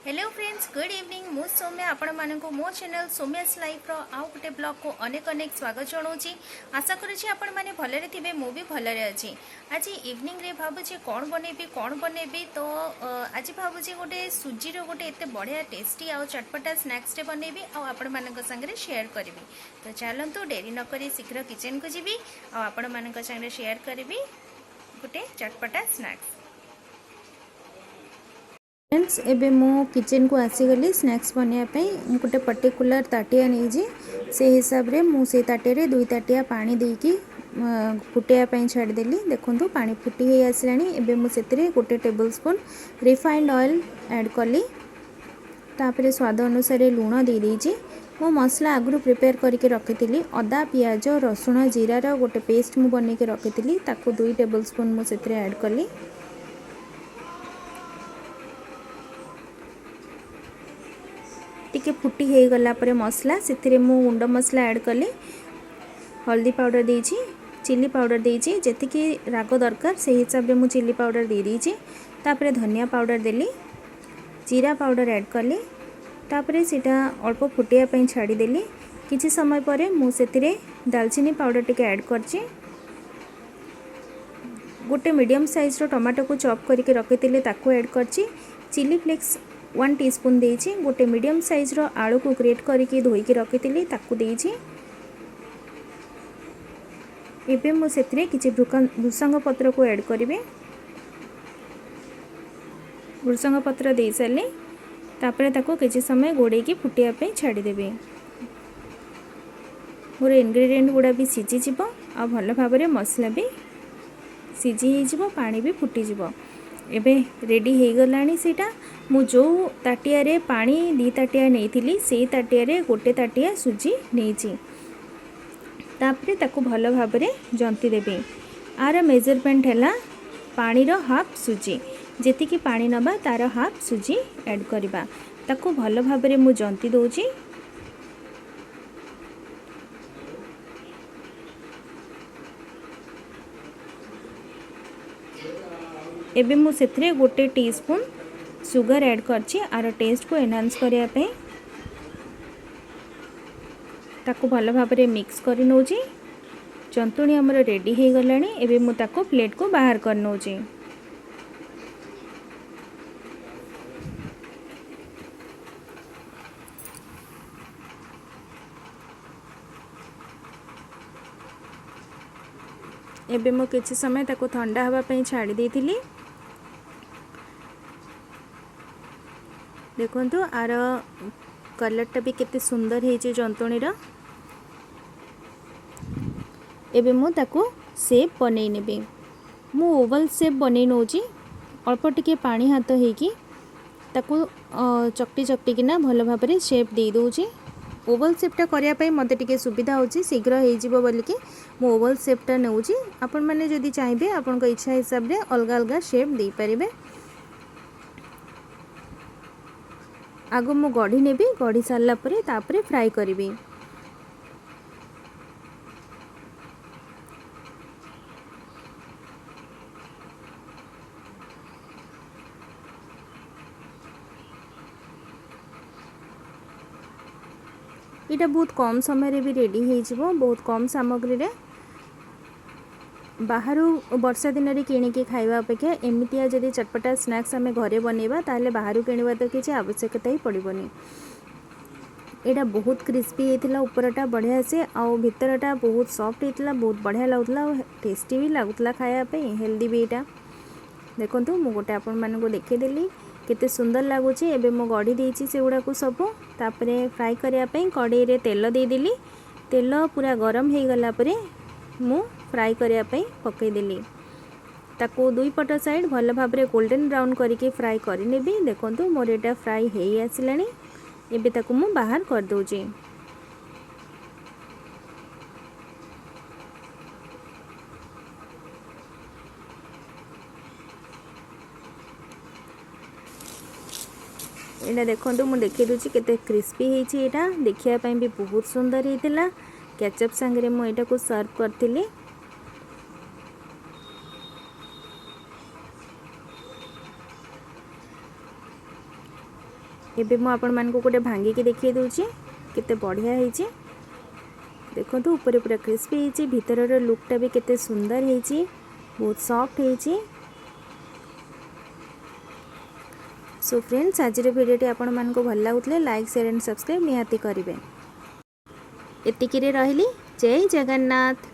Hello friends, good evening. मु सौम्या आपण मानक मो चैनल सौम्या स्लाइफ आउ गोटे ब्लॉग को अनेक अनेक स्वागत जनाऊँगी। आशा करुँची आपण मैंने भलरे थे, मु भी भलरे अच्छी। आज इवनिंग रे भावुची कौन बनैबी तो आज भावुची गोटे सुजी रो गोटे एते बढ़िया टेस्टी आउ चटपटा स्नैक्स टे बनैबी आउ आपण मानक संगे शेयर करी। तो चलतु डेरी न करी शीघ्र किचन को जीवी आउ आपण मानक संगे शेयर करी गोटे चटपटा स्नैक्स। फ्रेंड्स एबे मो किचन को आसीगली स्नैक्स बनायापी गोटे पर्टिकुलर ताटिया नहीं से हिसाब रे मु से ताटिया दुई ताटिया पानी देकी फुटाइवाई छाड़देली। देखो पानी फुटी हो आसलानी। एबे मु सेतिरे गोटे table spoon refined oil add कली। तापरे स्वाद अनुसार लुण दे देइछि। मो मसला आगु प्रिपेयर करके रखी अदा पियाज रसुण जीरार गोटे पेस्ट मु बन के रखी ताकू 2 टेबल स्पून मु सेतिरे ऐड कली। टिके फुटी हो गला परे मसला से मु गुंड मसला ऐड कली। हल्दी पाउडर देइछि, चिल्ली पाउडर देइछि, जेतिकी राग दरकार से हिसाब रे मु चिल्ली पाउडर दे देइछि। तापरे धनिया पाउडर देली, जीरा पाउडर ऐड कली। तापरे सेटा अल्प फुटिया पई छाड़ी देली। किछि समय परे मु सेतिरे दालचीनी पाउडर टिके ऐड करछि। गोटे मीडियम साइज रो टमाटो को चॉप करके रखिथिले ताकू ऐड करछि। चिली फ्लेक्स 1 टीस्पून देइछि। गोटे मीडियम साइज रो आलू को ग्रेट करके धोईकी रखिथिले ताकू देइछि। एबे मु सेतिरे किछि भृसंग पत्र को ऐड करिवे। भृसंग पत्र देई साले तापरे ताकू किछि समय गोड़े की फुटिया पे छाड़ी देबे। मोर इंग्रेडिएंट गुडा भी सिझी जिवो आ भल भाबरे मसला भी सिझी ही जिवो, पानी भी फुटी जिवो। एबे रेडी हो गलानी सेटा। मु जो ताटिया रे पानी 2 ताटिया नहीं से ताटिया रे गोटे ताटिया सुजी नहीं। तापरे ताकू भल भाबरे जंती देबे। आर मेजरमेंट हैला पानी रो हाफ सुजी, जेतिकी पानी नबा तार हाफ सुजी ऐड करिबा। ताकू भल भाबरे मु जंती दोची। एबे मु सेथरे गोटे टीस्पून सुगर ऐड करछि आर टेस्ट को एनहांस करिया पे ताकू भल भाबरे मिक्स करि नौछि। जंतुणी हमर रेडी हो गलानी। एबे मु ताकू प्लेट को बाहर कर नौछि। एबे मु किछि समय ताकू ठंडा हवा पे छाड़ी देइथिली। देखो आर कलरटा भी केते सुंदर है जंतुणी। एबे मु ताकू शेप बनै नेबे। मु ओवल शेप बनै नौची। अल्प टिके पानी हाथ होगी ताकू चकटी चकटी किना भल भाबरे शेप दे दोची। ओवल शेपटा करिया पई मते टिके सुविधा होची, शीघ्र हो जिवो बोलिके मु ओवल शेपटा नौची। आपण माने जदि चाहिबे आपण को इच्छा हिसाब रे अलग अलग शेप दे परिबे। आगो मु गढ़ी नेबी, गढ़ी सारला परे तापरे फ्राई करिबी। इटा बहुत कम समय रे भी रेडी हो जिवो, बहुत कम सामग्री रे। बाहर वर्षा दिन रे किणी खाइबा अपेक्षा एमितिया जदि चटपटा स्नैक्स आमे घरे बनैबा ताले बाहर किणवा तो किसी आवश्यकता ही पड़बनी। एटा बहुत क्रिस्पी होता, ऊपरटा बढ़िया से आउ भितरटा बहुत सॉफ्ट होता, बहुत बढ़िया लगुला, टेस्टी भी लगुला खायापे, हेल्दी भी एटा। देखो मु गोटे आपण मानक देखेदेली केते सुंदर लगुच। एबे मु गढ़ी देइछि से गुडा को सब। तापरे फ्राई करिया पई कढ़ाई रे तेल दे देली। तेल पूरा गरम हो गला परे मु फ्राई करिया पई पकई देली। ताको दुई पट साइड भल भाबरे गोल्डन ब्राउन करके फ्राई करि नेबी। देखो मोर एटा फ्राई हेई आसिलानी। एबे ताको मु बाहर कर दोची। एटा देखो मु देखि दूची केते क्रिस्पी हेछि। एटा देखिया पई भी बहुत सुंदर हेतिला। केचप संगे मु एटा को सर्व करथिली। एबे मु आपण मान को गोटे भांगिकी देखिए दूची केते बढ़िया होईची। देखो ऊपर पूरा क्रिस्पी होईची, भीतर लुकटा भी केते सुंदर होईची, बहुत सॉफ्ट होईची। सो फ्रेंड्स आज भिडियोटी आपण मान को भल लगुले लाइक शेयर एंड सब्सक्राइब निहाती करेंगे। एतिकी रहिली। जय जगन्नाथ।